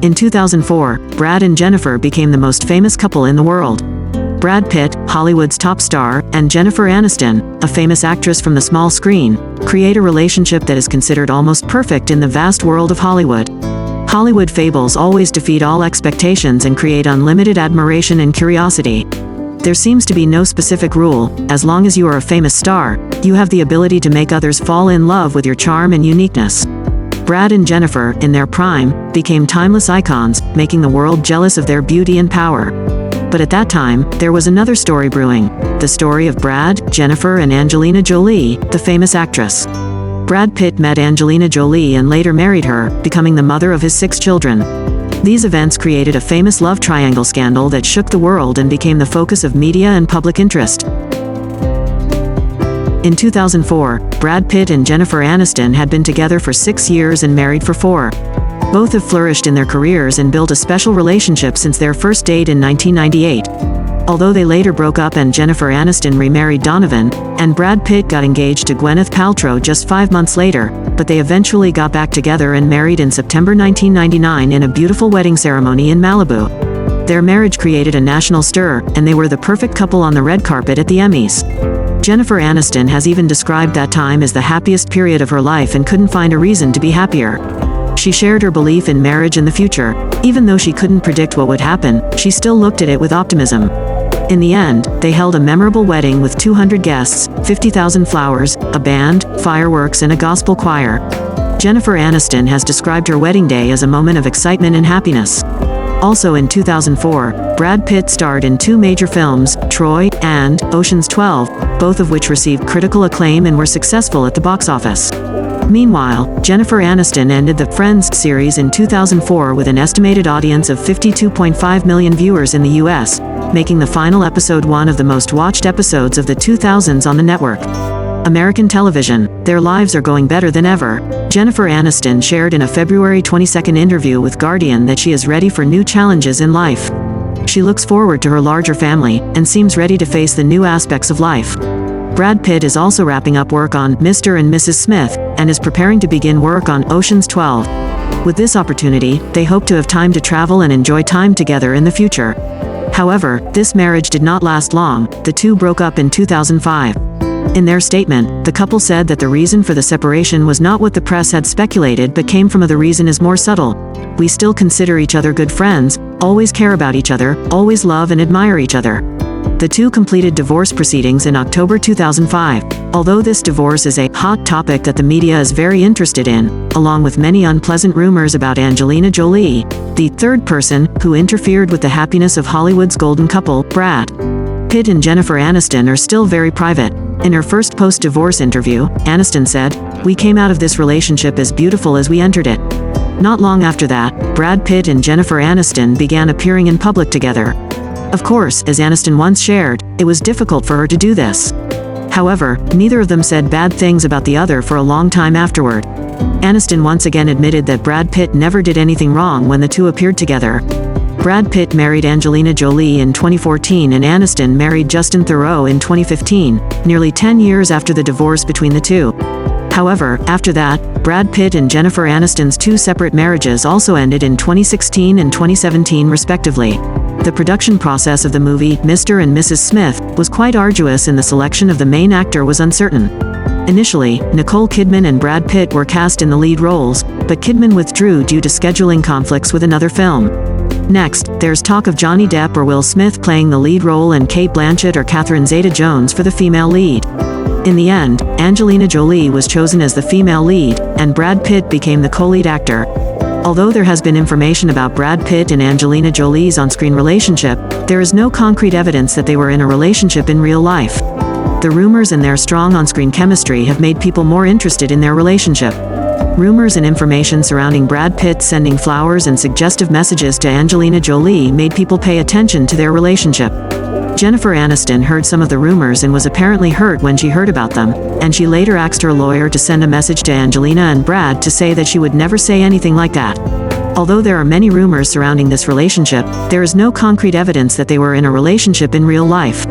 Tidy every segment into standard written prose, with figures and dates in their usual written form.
In 2004, Brad and Jennifer became the most famous couple in the world. Brad Pitt, Hollywood's top star, and Jennifer Aniston, a famous actress from the small screen, create a relationship that is considered almost perfect in the vast world of Hollywood. Hollywood fables always defeat all expectations and create unlimited admiration and curiosity. There seems to be no specific rule. As long as you are a famous star, you have the ability to make others fall in love with your charm and uniqueness. Brad and Jennifer, in their prime, became timeless icons, making the world jealous of their beauty and power. But at that time, there was another story brewing, the story of Brad, Jennifer, and Angelina Jolie, the famous actress. Brad Pitt met Angelina Jolie and later married her, becoming the mother of his 6 children. These events created a famous love triangle scandal that shook the world and became the focus of media and public interest. In 2004, Brad Pitt and Jennifer Aniston had been together for 6 years and married for 4. Both have flourished in their careers and built a special relationship since their first date in 1998. Although they later broke up and Jennifer Aniston remarried Donovan, and Brad Pitt got engaged to Gwyneth Paltrow just 5 months later, but they eventually got back together and married in September 1999 in a beautiful wedding ceremony in Malibu. Their marriage created a national stir, and they were the perfect couple on the red carpet at the Emmys. Jennifer Aniston has even described that time as the happiest period of her life and couldn't find a reason to be happier. She shared her belief in marriage and the future. Even though she couldn't predict what would happen, she still looked at it with optimism. In the end, they held a memorable wedding with 200 guests, 50,000 flowers, a band, fireworks, and a gospel choir. Jennifer Aniston has described her wedding day as a moment of excitement and happiness. Also in 2004, Brad Pitt starred in 2 major films, Troy and Ocean's 12, both of which received critical acclaim and were successful at the box office. Meanwhile, Jennifer Aniston ended the Friends series in 2004 with an estimated audience of 52.5 million viewers in the US, making the final episode one of the most watched episodes of the 2000s on the network. American television, their lives are going better than ever. Jennifer Aniston shared in a February 22 interview with Guardian that she is ready for new challenges in life. She looks forward to her larger family, and seems ready to face the new aspects of life. Brad Pitt is also wrapping up work on Mr. and Mrs. Smith, and is preparing to begin work on Ocean's 12. With this opportunity, they hope to have time to travel and enjoy time together in the future. However, this marriage did not last long. The two broke up in 2005. In their statement, the couple said that the reason for the separation was not what the press had speculated but came from the reason is more subtle. We still consider each other good friends, always care about each other, always love and admire each other. The two completed divorce proceedings in October 2005. Although this divorce is a hot topic that the media is very interested in, along with many unpleasant rumors about Angelina Jolie, the third person who interfered with the happiness of Hollywood's golden couple, Brad Pitt and Jennifer Aniston, are still very private. In her first post-divorce interview, Aniston said, "We came out of this relationship as beautiful as we entered it." Not long after that, Brad Pitt and Jennifer Aniston began appearing in public together. Of course, as Aniston once shared, it was difficult for her to do this. However, neither of them said bad things about the other for a long time afterward. Aniston once again admitted that Brad Pitt never did anything wrong when the two appeared together. Brad Pitt married Angelina Jolie in 2014 and Aniston married Justin Theroux in 2015, nearly 10 years after the divorce between the two. However, after that, Brad Pitt and Jennifer Aniston's 2 separate marriages also ended in 2016 and 2017 respectively. The production process of the movie, Mr. and Mrs. Smith, was quite arduous and the selection of the main actor was uncertain. Initially, Nicole Kidman and Brad Pitt were cast in the lead roles, but Kidman withdrew due to scheduling conflicts with another film. Next, there's talk of Johnny Depp or Will Smith playing the lead role and Cate Blanchett or Catherine Zeta-Jones for the female lead. In the end, Angelina Jolie was chosen as the female lead, and Brad Pitt became the co-lead actor. Although there has been information about Brad Pitt and Angelina Jolie's on-screen relationship, there is no concrete evidence that they were in a relationship in real life. The rumors and their strong on-screen chemistry have made people more interested in their relationship. Rumors and information surrounding Brad Pitt sending flowers and suggestive messages to Angelina Jolie made people pay attention to their relationship. Jennifer Aniston heard some of the rumors and was apparently hurt when she heard about them, and she later asked her lawyer to send a message to Angelina and Brad to say that she would never say anything like that. Although there are many rumors surrounding this relationship, there is no concrete evidence that they were in a relationship in real life.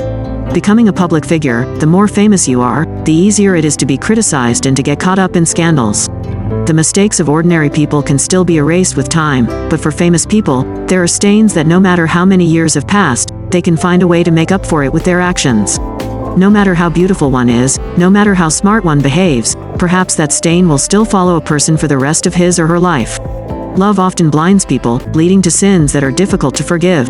Becoming a public figure, the more famous you are, the easier it is to be criticized and to get caught up in scandals. The mistakes of ordinary people can still be erased with time, but for famous people, there are stains that no matter how many years have passed, they can find a way to make up for it with their actions. No matter how beautiful one is, no matter how smart one behaves, perhaps that stain will still follow a person for the rest of his or her life. Love often blinds people, leading to sins that are difficult to forgive.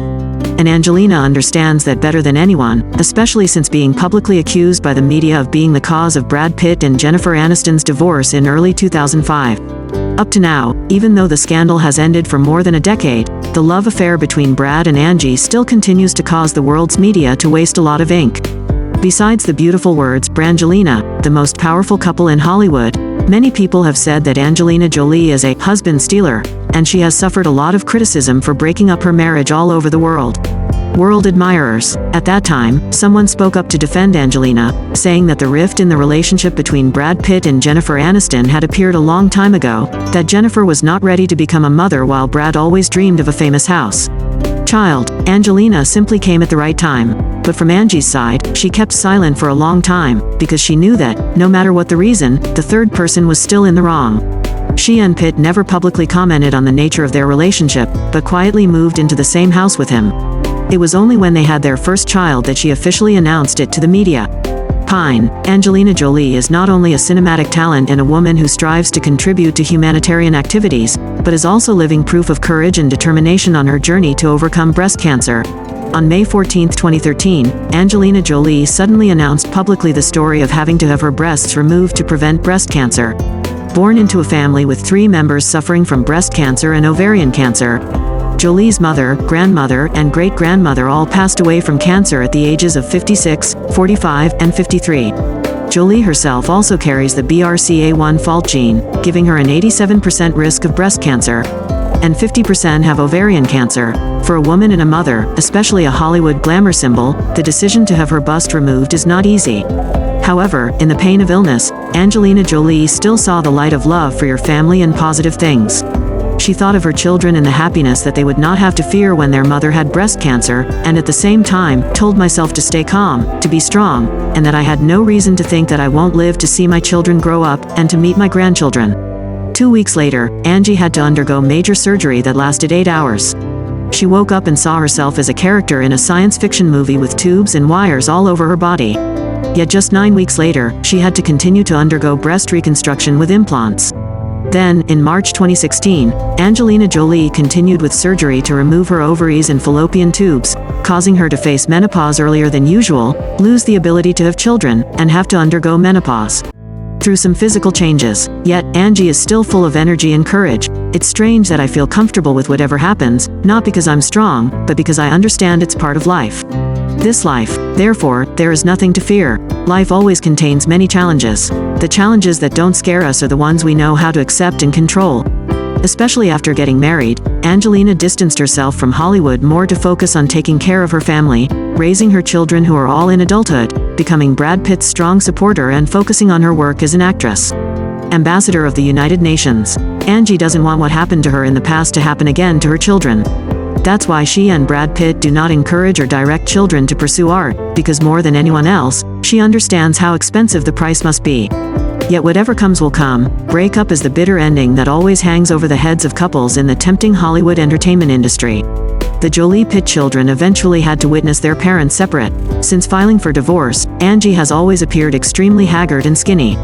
And Angelina understands that better than anyone, especially since being publicly accused by the media of being the cause of Brad Pitt and Jennifer Aniston's divorce in early 2005. Up to now, even though the scandal has ended for more than a decade, the love affair between Brad and Angie still continues to cause the world's media to waste a lot of ink. Besides the beautiful words Brangelina, the most powerful couple in Hollywood, many people have said that Angelina Jolie is a husband stealer, and she has suffered a lot of criticism for breaking up her marriage all over the world. World admirers. At that time, someone spoke up to defend Angelina, saying that the rift in the relationship between Brad Pitt and Jennifer Aniston had appeared a long time ago, that Jennifer was not ready to become a mother while Brad always dreamed of a famous house. Child. Angelina simply came at the right time. But from Angie's side, she kept silent for a long time, because she knew that, no matter what the reason, the third person was still in the wrong. She and Pitt never publicly commented on the nature of their relationship, but quietly moved into the same house with him. It was only when they had their first child that she officially announced it to the media. Pine. Angelina Jolie is not only a cinematic talent and a woman who strives to contribute to humanitarian activities, but is also living proof of courage and determination on her journey to overcome breast cancer. On May 14, 2013, Angelina Jolie suddenly announced publicly the story of having to have her breasts removed to prevent breast cancer. Born into a family with 3 members suffering from breast cancer and ovarian cancer, Jolie's mother, grandmother, and great-grandmother all passed away from cancer at the ages of 56, 45, and 53. Jolie herself also carries the BRCA1 fault gene, giving her an 87% risk of breast cancer, and 50% have ovarian cancer. For a woman and a mother, especially a Hollywood glamour symbol, the decision to have her bust removed is not easy. However, in the pain of illness, Angelina Jolie still saw the light of love for your family and positive things. She thought of her children and the happiness that they would not have to fear when their mother had breast cancer, and at the same time, told myself to stay calm, to be strong, and that I had no reason to think that I won't live to see my children grow up, and to meet my grandchildren. 2 weeks later, Angie had to undergo major surgery that lasted 8 hours. She woke up and saw herself as a character in a science fiction movie with tubes and wires all over her body. Yet just 9 weeks later, she had to continue to undergo breast reconstruction with implants. Then, in March 2016, Angelina Jolie continued with surgery to remove her ovaries and fallopian tubes, causing her to face menopause earlier than usual, lose the ability to have children, and have to undergo menopause. Through some physical changes, yet Angie is still full of energy and courage. It's strange that I feel comfortable with whatever happens, not because I'm strong, but because I understand it's part of life. This life, therefore, there is nothing to fear. Life always contains many challenges. The challenges that don't scare us are the ones we know how to accept and control. Especially after getting married, Angelina distanced herself from Hollywood more to focus on taking care of her family, raising her children who are all in adulthood, becoming Brad Pitt's strong supporter and focusing on her work as an actress. Ambassador of the United Nations. Angie doesn't want what happened to her in the past to happen again to her children. That's why she and Brad Pitt do not encourage or direct children to pursue art, because more than anyone else, she understands how expensive the price must be. Yet whatever comes will come. Breakup is the bitter ending that always hangs over the heads of couples in the tempting Hollywood entertainment industry. The Jolie-Pitt children eventually had to witness their parents separate. Since filing for divorce, Angie has always appeared extremely haggard and skinny.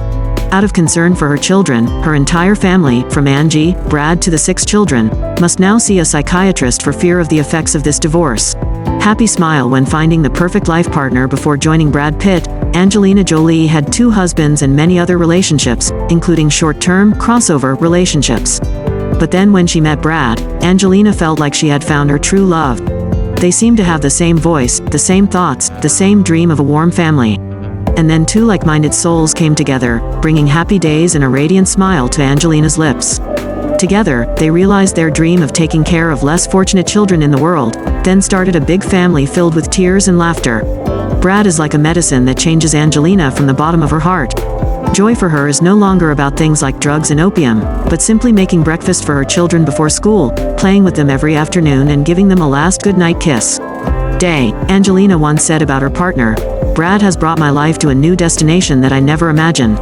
Out of concern for her children, her entire family, from Angie, Brad to the 6 children, must now see a psychiatrist for fear of the effects of this divorce. Happy smile when finding the perfect life partner. Before joining Brad Pitt, Angelina Jolie had 2 husbands and many other relationships, including short-term, crossover relationships. But then when she met Brad, Angelina felt like she had found her true love. They seemed to have the same voice, the same thoughts, the same dream of a warm family. And then 2 like-minded souls came together, bringing happy days and a radiant smile to Angelina's lips. Together, they realized their dream of taking care of less fortunate children in the world, then started a big family filled with tears and laughter. Brad is like a medicine that changes Angelina from the bottom of her heart. Joy for her is no longer about things like drugs and opium, but simply making breakfast for her children before school, playing with them every afternoon and giving them a last goodnight kiss. Angelina once said about her partner, "Brad has brought my life to a new destination that I never imagined."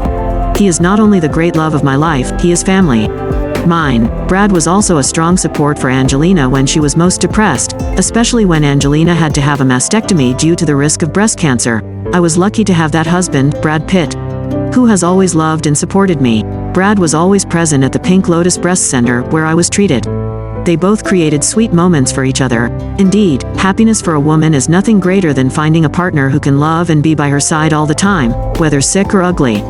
He is not only the great love of my life, he is family. Mine. Brad was also a strong support for Angelina when she was most depressed, especially when Angelina had to have a mastectomy due to the risk of breast cancer. I was lucky to have that husband, Brad Pitt, who has always loved and supported me. Brad was always present at the Pink Lotus Breast Center where I was treated. They both created sweet moments for each other. Indeed, happiness for a woman is nothing greater than finding a partner who can love and be by her side all the time, whether sick or ugly.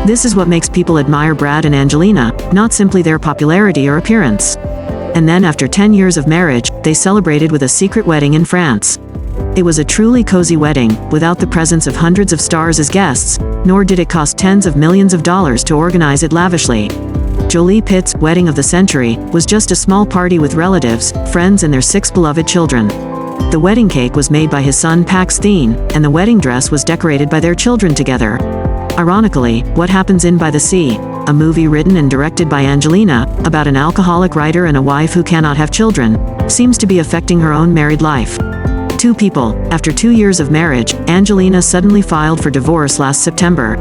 This is what makes people admire Brad and Angelina, not simply their popularity or appearance. And then after 10 years of marriage, they celebrated with a secret wedding in France. It was a truly cozy wedding, without the presence of hundreds of stars as guests, nor did it cost tens of millions of dollars to organize it lavishly. Jolie Pitt's wedding of the century was just a small party with relatives, friends and their 6 beloved children. The wedding cake was made by his son Paxton, and the wedding dress was decorated by their children together. Ironically, What Happens in By the Sea, a movie written and directed by Angelina, about an alcoholic writer and a wife who cannot have children, seems to be affecting her own married life. Two people. After 2 years of marriage, Angelina suddenly filed for divorce last September.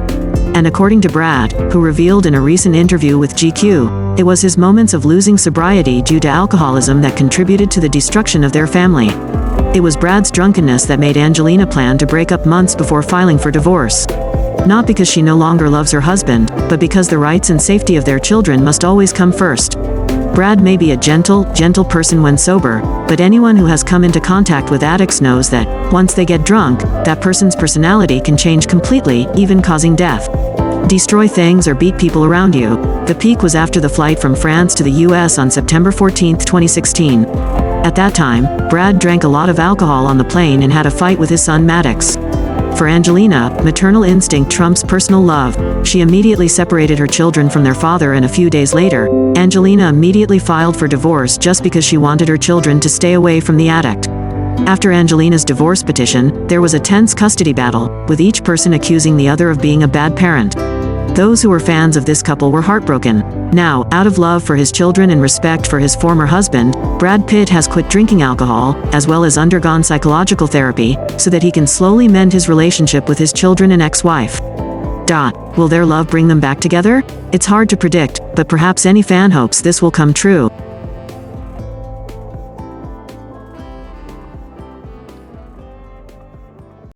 And according to Brad, who revealed in a recent interview with GQ, it was his moments of losing sobriety due to alcoholism that contributed to the destruction of their family. It was Brad's drunkenness that made Angelina plan to break up months before filing for divorce. Not because she no longer loves her husband, but because the rights and safety of their children must always come first. Brad may be a gentle person when sober, but anyone who has come into contact with addicts knows that, once they get drunk, that person's personality can change completely, even causing death. Destroy things or beat people around you. The peak was after the flight from France to the US on September 14, 2016. At that time, Brad drank a lot of alcohol on the plane and had a fight with his son Maddox. For Angelina, maternal instinct trumps personal love. She immediately separated her children from their father, and a few days later, Angelina immediately filed for divorce just because she wanted her children to stay away from the addict. After Angelina's divorce petition, there was a tense custody battle, with each person accusing the other of being a bad parent. Those who were fans of this couple were heartbroken. Now, out of love for his children and respect for his former husband, Brad Pitt has quit drinking alcohol, as well as undergone psychological therapy, so that he can slowly mend his relationship with his children and ex-wife. Will their love bring them back together? It's hard to predict, but perhaps any fan hopes this will come true.